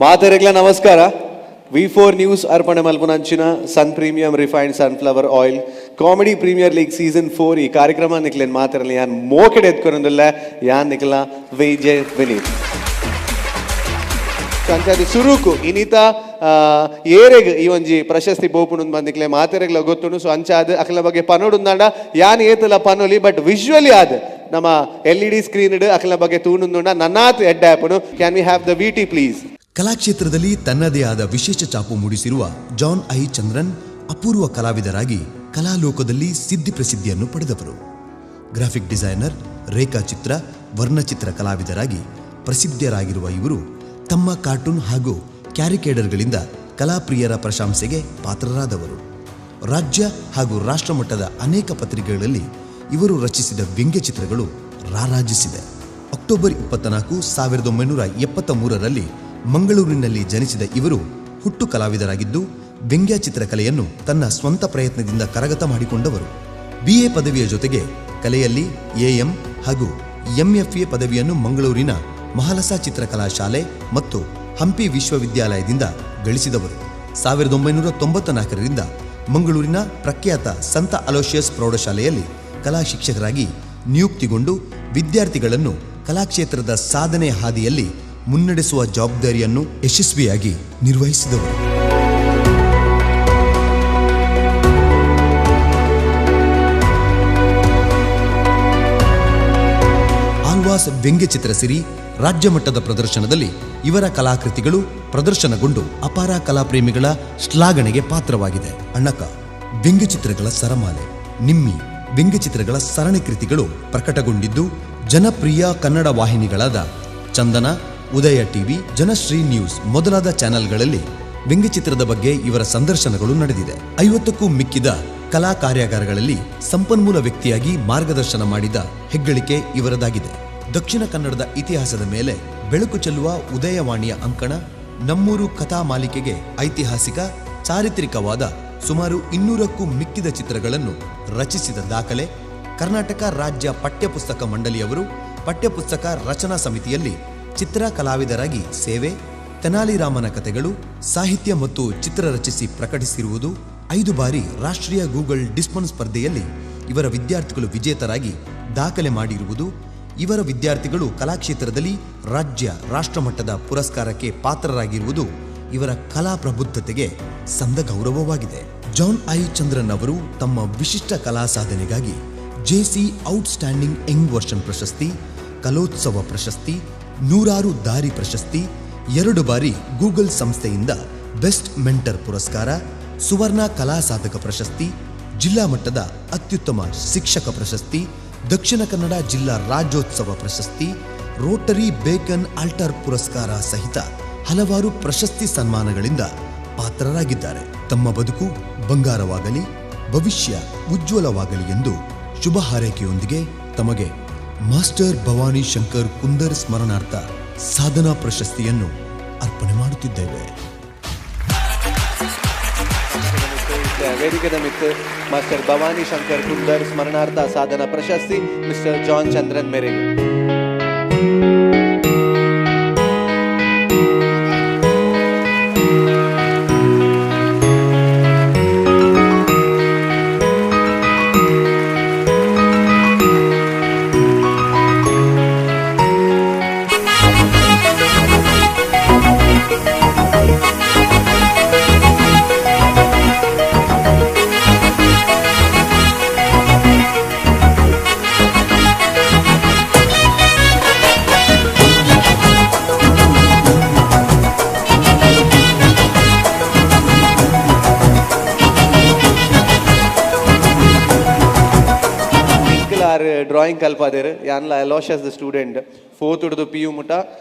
ಮಾತರೆಗ್ಲ ನಮಸ್ಕಾರ. V4 news ಅರ್ಪಣೆ ಮಲ್ಪುನಂಚಿನ sun premium refined sunflower oil comedy premier league season 4 ಈ ಕಾರ್ಯಕ್ರಮ ನಿಕ್ಲೇನ್ ಮಾತರಲಿ ಯಾನ್ ಮೋಕೆಡ್ ಎತ್ಕೊಂಡಲ್ಲ ಯಾನ್ ನಿಕ್ಲ ವಿಜಯ್ ವಿನೀತ್ ಸಂಚಾದಿ ಸುರುಕು ಇನ್ನಿತ ಏರೆಗ್ ಈ ಒಂಜಿ ಪ್ರಶಸ್ತಿ ಬೋಪುನು ಬಂದಿಕ್ಲೆ ಮಾತೆರೆಗ್ಲ ಗೊತ್ತುಂಡು. ಸೊ ಅಂಚಾದ ಅಕ್ಲ ಬಗ್ಗೆ ಪನೋಡುಂದಾಂಡ ಯಾನ್ ಏತಲ ಪನೋಲಿ ಬಟ್ ವಿಜುವಲಿ ಆದ್ ನಮ್ಮ LED ಸ್ಕ್ರೀನ್ ಅಕ್ಲ ಬಗ್ಗೆ ತೂನುಂದುಂಡ ನನ್ನಾತ್ ಎಡ್ಡ ಆಪನು. Can we have the VT please. ಕಲಾಕ್ಷೇತ್ರದಲ್ಲಿ ತನ್ನದೇ ಆದ ವಿಶೇಷ ಛಾಪು ಮೂಡಿಸಿರುವ ಜಾನ್ ಐ ಚಂದ್ರನ್ ಅಪೂರ್ವ ಕಲಾವಿದರಾಗಿ ಕಲಾಲೋಕದಲ್ಲಿ ಸಿದ್ಧಿ ಪ್ರಸಿದ್ಧಿಯನ್ನು ಪಡೆದವರು. ಗ್ರಾಫಿಕ್ ಡಿಸೈನರ್, ರೇಖಾಚಿತ್ರ, ವರ್ಣಚಿತ್ರ ಕಲಾವಿದರಾಗಿ ಪ್ರಸಿದ್ಧರಾಗಿರುವ ಇವರು ತಮ್ಮ ಕಾರ್ಟೂನ್ ಹಾಗೂ ಕ್ಯಾರಿಕೇಡರ್ಗಳಿಂದ ಕಲಾಪ್ರಿಯರ ಪ್ರಶಂಸೆಗೆ ಪಾತ್ರರಾದವರು. ರಾಜ್ಯ ಹಾಗೂ ರಾಷ್ಟ್ರಮಟ್ಟದ ಅನೇಕ ಪತ್ರಿಕೆಗಳಲ್ಲಿ ಇವರು ರಚಿಸಿದ ವ್ಯಂಗ್ಯಚಿತ್ರಗಳು ರಾರಾಜಿಸಿದೆ. ಅಕ್ಟೋಬರ್ 24, 1973ರಲ್ಲಿ ಮಂಗಳೂರಿನಲ್ಲಿ ಜನಿಸಿದ ಇವರು ಹುಟ್ಟು ಕಲಾವಿದರಾಗಿದ್ದು ವ್ಯಂಗ್ಯ ಚಿತ್ರಕಲೆಯನ್ನು ತನ್ನ ಸ್ವಂತ ಪ್ರಯತ್ನದಿಂದ ಕರಗತ ಮಾಡಿಕೊಂಡವರು. BA ಪದವಿಯ ಜೊತೆಗೆ ಕಲೆಯಲ್ಲಿ AM ಹಾಗೂ MFA ಪದವಿಯನ್ನು ಮಂಗಳೂರಿನ ಮಹಾಲಸಾ ಚಿತ್ರಕಲಾ ಶಾಲೆ ಮತ್ತು ಹಂಪಿ ವಿಶ್ವವಿದ್ಯಾಲಯದಿಂದ ಗಳಿಸಿದವರು. 1994ರಿಂದ ಮಂಗಳೂರಿನ ಪ್ರಖ್ಯಾತ ಸಂತ ಅಲೋಷಿಯಸ್ ಪ್ರೌಢಶಾಲೆಯಲ್ಲಿ ಕಲಾ ಶಿಕ್ಷಕರಾಗಿ ನಿಯುಕ್ತಿಗೊಂಡು ವಿದ್ಯಾರ್ಥಿಗಳನ್ನು ಕಲಾಕ್ಷೇತ್ರದ ಸಾಧನೆ ಹಾದಿಯಲ್ಲಿ ಮುನ್ನಡೆಸುವ ಜವಾಬ್ದಾರಿಯನ್ನು ಯಶಸ್ವಿಯಾಗಿ ನಿರ್ವಹಿಸಿದವರು. ಆಳ್ವಾಸ್ ವ್ಯಂಗ್ಯಚಿತ್ರ ಸಿರಿ ರಾಜ್ಯ ಮಟ್ಟದ ಪ್ರದರ್ಶನದಲ್ಲಿ ಇವರ ಕಲಾಕೃತಿಗಳು ಪ್ರದರ್ಶನಗೊಂಡು ಅಪಾರ ಕಲಾಪ್ರೇಮಿಗಳ ಶ್ಲಾಘನೆಗೆ ಪಾತ್ರವಾಗಿದೆ. ಅಣ್ಣಕ ವ್ಯಂಗ್ಯಚಿತ್ರಗಳ ಸರಮಾಲೆ, ನಿಮ್ಮಿ ವ್ಯಂಗ್ಯಚಿತ್ರಗಳ ಸರಣಿ ಕೃತಿಗಳು ಪ್ರಕಟಗೊಂಡಿದ್ದು ಜನಪ್ರಿಯ ಕನ್ನಡ ವಾಹಿನಿಗಳಾದ ಚಂದನ, ಉದಯ ಟಿವಿ, ಜನಶ್ರೀ ನ್ಯೂಸ್ ಮೊದಲಾದ ಚಾನೆಲ್ಗಳಲ್ಲಿ ವ್ಯಂಗ್ಯಚಿತ್ರದ ಬಗ್ಗೆ ಇವರ ಸಂದರ್ಶನಗಳು ನಡೆದಿದೆ. 50ಕ್ಕೂ ಮಿಕ್ಕಿದ ಕಲಾ ಕಾರ್ಯಾಗಾರಗಳಲ್ಲಿ ಸಂಪನ್ಮೂಲ ವ್ಯಕ್ತಿಯಾಗಿ ಮಾರ್ಗದರ್ಶನ ಮಾಡಿದ ಹೆಗ್ಗಳಿಕೆ ಇವರದಾಗಿದೆ. ದಕ್ಷಿಣ ಕನ್ನಡದ ಇತಿಹಾಸದ ಮೇಲೆ ಬೆಳಕು ಚೆಲ್ಲುವ ಉದಯವಾಣಿಯ ಅಂಕಣ, ನಮ್ಮೂರು ಕಥಾ ಮಾಲಿಕೆಗೆ ಐತಿಹಾಸಿಕ, ಚಾರಿತ್ರಿಕವಾದ ಸುಮಾರು 200ಕ್ಕೂ ಮಿಕ್ಕಿದ ಚಿತ್ರಗಳನ್ನು ರಚಿಸಿದ ದಾಖಲೆ. ಕರ್ನಾಟಕ ರಾಜ್ಯ ಪಠ್ಯಪುಸ್ತಕ ಮಂಡಳಿಯವರು ಪಠ್ಯಪುಸ್ತಕ ರಚನಾ ಸಮಿತಿಯಲ್ಲಿ ಚಿತ್ರ ಕಲಾವಿದರಾಗಿ ಸೇವೆ. ತೆನಾಲಿ ರಾಮನ ಕಥೆಗಳು, ಸಾಹಿತ್ಯ ಮತ್ತು ಚಿತ್ರ ರಚಿಸಿ ಪ್ರಕಟಿಸಿರುವುದು. 5 ಬಾರಿ ರಾಷ್ಟ್ರೀಯ ಗೂಗಲ್ ಡಿಸ್ಮನ್ ಸ್ಪರ್ಧೆಯಲ್ಲಿ ಇವರ ವಿದ್ಯಾರ್ಥಿಗಳು ವಿಜೇತರಾಗಿ ದಾಖಲೆ ಮಾಡಿರುವುದು. ಇವರ ವಿದ್ಯಾರ್ಥಿಗಳು ಕಲಾಕ್ಷೇತ್ರದಲ್ಲಿ ರಾಜ್ಯ, ರಾಷ್ಟ್ರಮಟ್ಟದ ಪುರಸ್ಕಾರಕ್ಕೆ ಪಾತ್ರರಾಗಿರುವುದು ಇವರ ಕಲಾ ಪ್ರಬುದ್ಧತೆಗೆ ಸಂದ ಗೌರವವಾಗಿದೆ. ಜಾನ್ ಐ ಚಂದ್ರನ್ ಅವರು ತಮ್ಮ ವಿಶಿಷ್ಟ ಕಲಾ ಸಾಧನೆಗಾಗಿ JC ಔಟ್ಸ್ಟ್ಯಾಂಡಿಂಗ್ ಯಂಗ್ ವರ್ಷನ್ ಪ್ರಶಸ್ತಿ, ಕಲೋತ್ಸವ ಪ್ರಶಸ್ತಿ, 100 ದಾರಿ ಪ್ರಶಸ್ತಿ, 2 ಬಾರಿ ಗೂಗಲ್ ಸಂಸ್ಥೆಯಿಂದ ಬೆಸ್ಟ್ ಮೆಂಟರ್ ಪುರಸ್ಕಾರ, ಸುವರ್ಣ ಕಲಾ ಸಾಧಕ ಪ್ರಶಸ್ತಿ, ಜಿಲ್ಲಾ ಮಟ್ಟದ ಅತ್ಯುತ್ತಮ ಶಿಕ್ಷಕ ಪ್ರಶಸ್ತಿ, ದಕ್ಷಿಣ ಕನ್ನಡ ಜಿಲ್ಲಾ ರಾಜ್ಯೋತ್ಸವ ಪ್ರಶಸ್ತಿ, ರೋಟರಿ ಬೇಕನ್ ಆಲ್ಟರ್ ಪುರಸ್ಕಾರ ಸಹಿತ ಹಲವಾರು ಪ್ರಶಸ್ತಿ ಸನ್ಮಾನಗಳಿಂದ ಪಾತ್ರರಾಗಿದ್ದಾರೆ. ತಮ್ಮ ಬದುಕು ಬಂಗಾರವಾಗಲಿ, ಭವಿಷ್ಯ ಉಜ್ವಲವಾಗಲಿ ಎಂದು ಶುಭ ಹಾರೈಕೆಯೊಂದಿಗೆ ತಮಗೆ ಮಾಸ್ಟರ್ ಭವಾನಿ ಶಂಕರ್ ಕುಂದರ್ ಸ್ಮರಣಾರ್ಥ ಸಾಧನಾ ಪ್ರಶಸ್ತಿಯನ್ನು ಅರ್ಪಣೆ ಮಾಡುತ್ತಿದ್ದೇವೆ. ವೇದಿಕೆದ ಮಿತ್ರ ಮಾಸ್ಟರ್ ಭವಾನಿ ಶಂಕರ್ ಕುಂದರ್ ಸ್ಮರಣಾರ್ಥ ಸಾಧನಾ ಪ್ರಶಸ್ತಿ ಮಿಸ್ಟರ್ ಜಾನ್ ಚಂದ್ರನ್ ಮೇರೆಗೆ. ಡ್ರಾಯಿಂಗ್ ಕಲ್ಪಾದೇರು ಯಾನ್ಲ ಅಲೋಷಿಯಸ್ ದ ಸ್ಟೂಡೆಂಟ್ 4th ಹಿಡಿದು PU ಮುಟ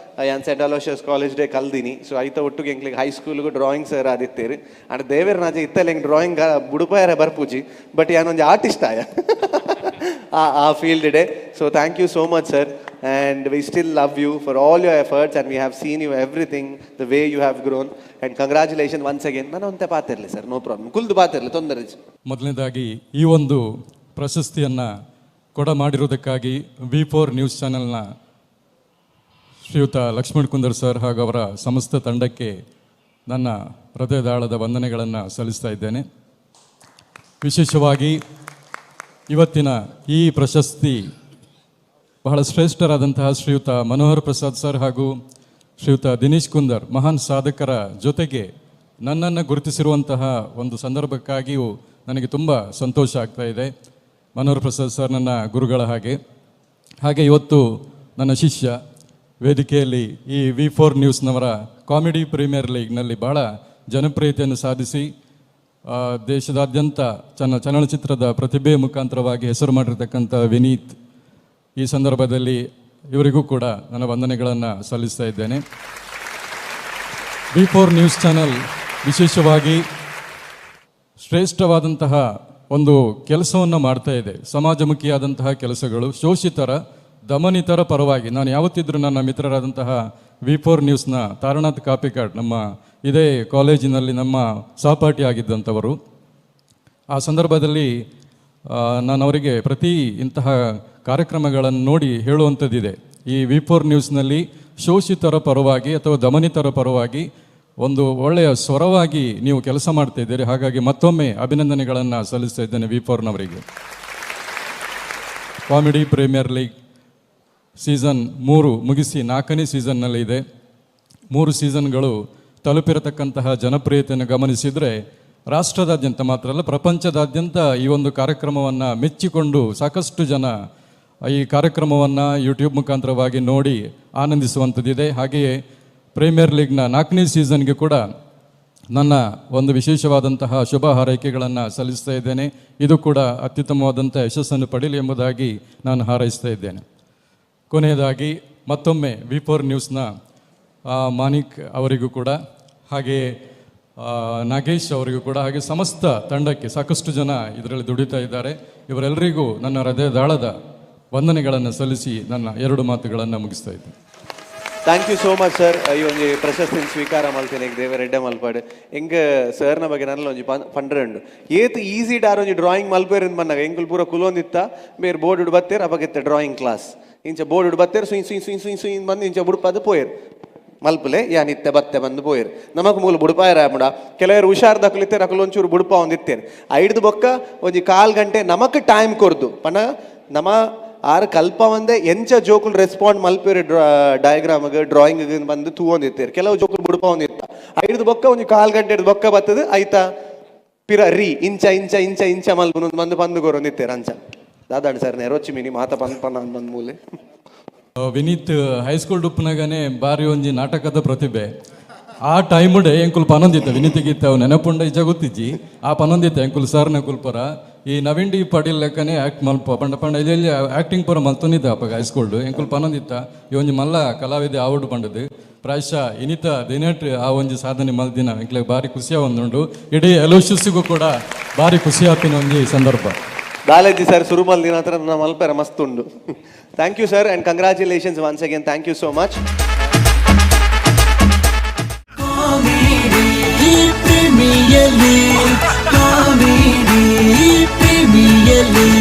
ಯಾನ್ ಸೆಂಟ್ ಅಲೋಷಿಯಸ್ ಕಾಲೇಜ್ ಡೇ ಕಲ್ದಿನಿ. ಸೊ ಐತ ಒಟ್ಟಿಗೆ ಎಂಕ್ಲಿಗೆ ಹೈಸ್ಕೂಲ್ಗೂ ಡ್ರಾಯಿಂಗ್ ಸರ್ ಆದಿತ್ತೇರು ಅಂಡ್ ದೇವೇರ್ ನಾಜೆ ಇತ್ತಲ್ಲ ಹೆಂಗೆ ಡ್ರಾಯಿಂಗ್ ಬುಡುಪಾಯರ ಬರ್ಪೂಜಿ ಬಟ್ ಯಾನೊಂದು ಆರ್ಟಿಸ್ಟ್ ಆಯ ಆ ಫೀಲ್ಡ್ ಡೇ. So thank you so much sir and we still love you for all your efforts and we have seen you everything the way you have grown and congratulations once again. ನಾನು ಅಂತ ಪಾತಿರಲಿ sir, no problem, ಕುಲ್ದು ಪಾತಿರಲಿ, ತೊಂದರೆ. ಮೊದಲನೇದಾಗಿ ಈ ಒಂದು ಪ್ರಶಸ್ತಿಯನ್ನು ಕೊಡ ಮಾಡಿರುವುದಕ್ಕಾಗಿ V4 news ಚಾನೆಲ್ನ ಶ್ರೀಯುತ ಲಕ್ಷ್ಮಣ್ ಕುಂದರ್ ಸರ್ ಹಾಗೂ ಅವರ ಸಮಸ್ತ ತಂಡಕ್ಕೆ ನನ್ನ ಹೃದಯದಾಳದ ವಂದನೆಗಳನ್ನು ಸಲ್ಲಿಸ್ತಾ ಇದ್ದೇನೆ. ವಿಶೇಷವಾಗಿ ಇವತ್ತಿನ ಈ ಪ್ರಶಸ್ತಿ ಬಹಳ ಶ್ರೇಷ್ಠರಾದಂತಹ ಶ್ರೀಯುತ ಮನೋಹರ್ ಪ್ರಸಾದ್ ಸರ್ ಹಾಗೂ ಶ್ರೀಯುತ ದಿನೇಶ್ ಕುಂದರ್ ಮಹಾನ್ ಸಾಧಕರ ಜೊತೆಗೆ ನನ್ನನ್ನು ಗುರುತಿಸಿರುವಂತಹ ಒಂದು ಸಂದರ್ಭಕ್ಕಾಗಿಯೂ ನನಗೆ ತುಂಬ ಸಂತೋಷ ಆಗ್ತಾ ಇದೆ. ಮನೋಹರ್ ಪ್ರಸಾದ್ ಸರ್ ನನ್ನ ಗುರುಗಳ ಹಾಗೆ ಇವತ್ತು ನನ್ನ ಶಿಷ್ಯ ವೇದಿಕೆಯಲ್ಲಿ ಈ V4 ನ್ಯೂಸ್ನವರ ಕಾಮಿಡಿ ಪ್ರೀಮಿಯರ್ ಲೀಗ್ನಲ್ಲಿ ಬಹಳ ಜನಪ್ರಿಯತೆಯನ್ನು ಸಾಧಿಸಿ ದೇಶದಾದ್ಯಂತ ಚಲನಚಿತ್ರದ ಪ್ರತಿಭೆ ಮುಖಾಂತರವಾಗಿ ಹೆಸರು ಮಾಡಿರ್ತಕ್ಕಂಥ ವಿನೀತ್, ಈ ಸಂದರ್ಭದಲ್ಲಿ ಇವರಿಗೂ ಕೂಡ ನನ್ನ ವಂದನೆಗಳನ್ನು ಸಲ್ಲಿಸ್ತಾ ಇದ್ದೇನೆ. V4 ನ್ಯೂಸ್ ಚಾನಲ್ ವಿಶೇಷವಾಗಿ ಶ್ರೇಷ್ಠವಾದಂತಹ ಒಂದು ಕೆಲಸವನ್ನು ಮಾಡ್ತಾ ಇದೆ. ಸಮಾಜಮುಖಿಯಾದಂತಹ ಕೆಲಸಗಳು, ಶೋಷಿತರ ದಮನಿತರ ಪರವಾಗಿ. ನಾನು ಯಾವತ್ತಿದ್ರೂ ನನ್ನ ಮಿತ್ರರಾದಂತಹ V4 ನ್ಯೂಸ್ನ ತಾರನಾಥ್ ಕಾಪಿಕಾಡ್ ನಮ್ಮ ಇದೇ ಕಾಲೇಜಿನಲ್ಲಿ ನಮ್ಮ ಸಹಪಾಠಿ ಆಗಿದ್ದಂಥವರು. ಆ ಸಂದರ್ಭದಲ್ಲಿ ನಾನು ಅವರಿಗೆ ಪ್ರತಿ ಇಂತಹ ಕಾರ್ಯಕ್ರಮಗಳನ್ನು ನೋಡಿ ಹೇಳುವಂಥದ್ದಿದೆ. ಈ V4 ನ್ಯೂಸ್ನಲ್ಲಿ ಶೋಷಿತರ ಪರವಾಗಿ ಅಥವಾ ದಮನಿತರ ಪರವಾಗಿ ಒಂದು ಒಳ್ಳೆಯ ಸ್ವರವಾಗಿ ನೀವು ಕೆಲಸ ಮಾಡ್ತಾ ಇದ್ದೀರಿ. ಹಾಗಾಗಿ ಮತ್ತೊಮ್ಮೆ ಅಭಿನಂದನೆಗಳನ್ನು ಸಲ್ಲಿಸ್ತಾ ಇದ್ದೇನೆ V4ನವರಿಗೆ. ಕಾಮಿಡಿ ಪ್ರೀಮಿಯರ್ ಲೀಗ್ ಸೀಸನ್ 3 ಮುಗಿಸಿ 4ನೇ ಸೀಸನ್ನಲ್ಲಿ ಇದೆ. 3 ಸೀಸನ್ಗಳು ತಲುಪಿರತಕ್ಕಂತಹ ಜನಪ್ರಿಯತೆಯನ್ನು ಗಮನಿಸಿದರೆ ರಾಷ್ಟ್ರದಾದ್ಯಂತ ಮಾತ್ರ ಅಲ್ಲ, ಪ್ರಪಂಚದಾದ್ಯಂತ ಈ ಒಂದು ಕಾರ್ಯಕ್ರಮವನ್ನು ಮೆಚ್ಚಿಕೊಂಡು ಸಾಕಷ್ಟು ಜನ ಈ ಕಾರ್ಯಕ್ರಮವನ್ನು ಯೂಟ್ಯೂಬ್ ಮುಖಾಂತರವಾಗಿ ನೋಡಿ ಆನಂದಿಸುವಂಥದ್ದಿದೆ. ಹಾಗೆಯೇ ಪ್ರೀಮಿಯರ್ ಲೀಗ್ನ 4ನೇ ಸೀಸನ್ಗೆ ಕೂಡ ನನ್ನ ಒಂದು ವಿಶೇಷವಾದಂತಹ ಶುಭ ಹಾರೈಕೆಗಳನ್ನು ಸಲ್ಲಿಸ್ತಾ ಇದ್ದೇನೆ. ಇದು ಕೂಡ ಅತ್ಯುತ್ತಮವಾದಂಥ ಯಶಸ್ಸನ್ನು ಪಡೀಲಿ ಎಂಬುದಾಗಿ ನಾನು ಹಾರೈಸ್ತಾ ಇದ್ದೇನೆ. ಕೊನೆಯದಾಗಿ ಮತ್ತೊಮ್ಮೆ V4 ನ್ಯೂಸ್ನ ಮಾನಿಕ್ ಅವರಿಗೂ ಕೂಡ, ಹಾಗೆಯೇ ನಾಗೇಶ್ ಅವರಿಗೂ ಕೂಡ, ಹಾಗೆ ಸಮಸ್ತ ತಂಡಕ್ಕೆ, ಸಾಕಷ್ಟು ಜನ ಇದರಲ್ಲಿ ದುಡಿತಾ ಇದ್ದಾರೆ, ಇವರೆಲ್ಲರಿಗೂ ನನ್ನ ಹೃದಯದಾಳದ ವಂದನೆಗಳನ್ನು ಸಲ್ಲಿಸಿ ನನ್ನ 2 ಮಾತುಗಳನ್ನು ಮುಗಿಸ್ತಾ ಇದ್ದೇನೆ. Thank you so much sir. ಈ ಒಂದು ಪ್ರಶಸ್ತಿನ ಸ್ವೀಕಾರ ಮಾಡ್ತೇನೆ ದೇವರ ಎಡ್ಡೆ ಮಲ್ಪಾಡು ಹೆಂಗೆ ಸರ್ನ ಬಗ್ಗೆ ನನ್ನಲ್ಲಿ ಒಂಜಿ ಪಂಡ್ರೆಂಡು ಏತ್ ಈಸಿ ಡಾರ್ ಒಂಜಿ ಡ್ರಾಯಿಂಗ್ ಮಲ್ಪೇರಿಂದ ಬಂದಾಗ ಎಂಕುಲ್ ಪೂರ ಕುಲೊಂದಿತ್ತ ಬೇರೆ ಬೋರ್ಡ್ ಇಡು ಬತ್ತೇರು ಅಪಗೆತ್ತೆ ಡ್ರಾಯಿಂಗ್ ಕ್ಲಾಸ್ ಇಂಚ ಬೋರ್ಡ್ ಇಡು ಬತ್ತೇರು ಸುಯ್ ಸುಯ್ ಸುಯ್ ಸುಯ್ ಸುಯ್ ಬಂದು ಇಂಚ ಬುಡುಪದು ಪೋಯರು ಮಲ್ಪಲೆ ನಿತ್ಯ ಬತ್ತೆ ಬಂದು ಪೋಯರು. ನಮಕ್ ಮೂಲ ಬುಡುಪಾಯರ ಮುಡ ಕೆಲವರು ಹುಷಾರ್ ದಕ್ಲಿತ್ತೇರು ಅಕಲ್ ಒಂಚೂರು ಬುಡುಪ ಒಂದಿತ್ತೇನೆ ಐಡ್ದು ಬೊಕ್ಕ ಒಂಜಿ 1/4 ಗಂಟೆ ನಮಕ್ ಟೈಮ್ ಕೊರ್ದು ಪಣ ನಮ ಆರು ಕಲ್ಪ ಒಂದೇ ಎಂಚ ಜೋಕುಲು ರೆಸ್ಪಾಂಡ್ ಮಲ್ಪೇರಿ ಡಯಾಗ್ರಾಮ್ಗೆ ಡ್ರಾಯಿಂಗ್ ಬಂದು ತೂವೊಂದಿತ್ತೇರು. ಕೆಲವು ಜೋಕುಲು ಬುಡುಪ ಒಂದಿತ್ತ ಐಡ್ದು ಬೊಕ್ಕ ಒಂಜಿ 1/4 ಗಂಟೆ ಬೊಕ್ಕ ಬತ್ತದು ಆಯ್ತಾ ಪಿರ ರೀ ಇಂಚ ಇಂಚ ಇಂಚ ಇಂಚ ಮಲ್ಪು ಬಂದು ಬಂದು ಕೊರೊಂದಿತ್ತೇರು ಅಂಚ ದಾದಾಂಡ್ ಸರ್ ನೆರೊಚ್ಚಿ ಮಿನಿ ಮಾತ ಪನ್ನ ಬಂದು ಮೂಲೆ. ವಿನೀತ್ ಹೈಸ್ಕೂಲ್ ಡುಪ್ಪನಾಗನೇ ಬಾರಿ ಒಂಜಿ ನಾಟಕದ ಪ್ರತಿಭೆ. ಆ ಟೈಮುಡೆ ಎಂಕುಲ್ ಪನೊಂದಿತ್ತ ವಿನೀತಿಗಿತ್ತ ಅವು ನೆನಪುಂಡ ಇಜ ಗೊತ್ತಿಜ್ಜಿ ಆ ಪನೊಂದಿತ್ತ ಎಂಕುಲ್ ಸರ್ನ ಕುಲ್ಪರ ಈ ನವೀನ್ ಡಿ ಪಾಟೀಲ್ ಲೆಕ್ಕನೆ ಆ್ಯಕ್ಟ್ ಮಲ್ಪ ಪಂಡ ಪಂಡ ಇಲ್ಲಿ ಆ್ಯಕ್ಟಿಂಗ್ ಪರ ಮಲ್ತೊಂದಿದ್ದ ಅಪ್ಪಾಗ ಹೈಸ್ಕೂಲ್ಡು ಎಂಕುಲ್ ಪನೊಂದಿತ್ತ ಈ ಒಂಜಿ ಮಲ್ಲ ಕಲಾವಿದೆ ಆವಡ್ ಪಂಡದು ಪ್ರಾಯಶಃ ಇನಿತ ದಿನೇಟ್ ಆ ಒಂಜಿ ಸಾಧನೆ ಮಲ್ದಿನ ಎಂಕ್ಲೆ ಭಾರಿ ಖುಷಿಯ ಒಂದುಂಡು. ಇಡೀ ಎಲೋಶಿಸ್ಸಿಗೂ ಕೂಡ ಭಾರಿ ಖುಷಿ ಆಗ್ತಿನ ಒಂಜಿ ಸಂದರ್ಭ. ದಾಲೇಜಿ ಸರ್ ಸುರುಮಲ್ ದಿನ ಹತ್ರ ನಮ್ಮ ಮಲ್ಪೆರ ಮಸ್ತ್ ಉಂಡು. Thank you sir and congratulations once again. Thank you so much. Premier League, Premier League.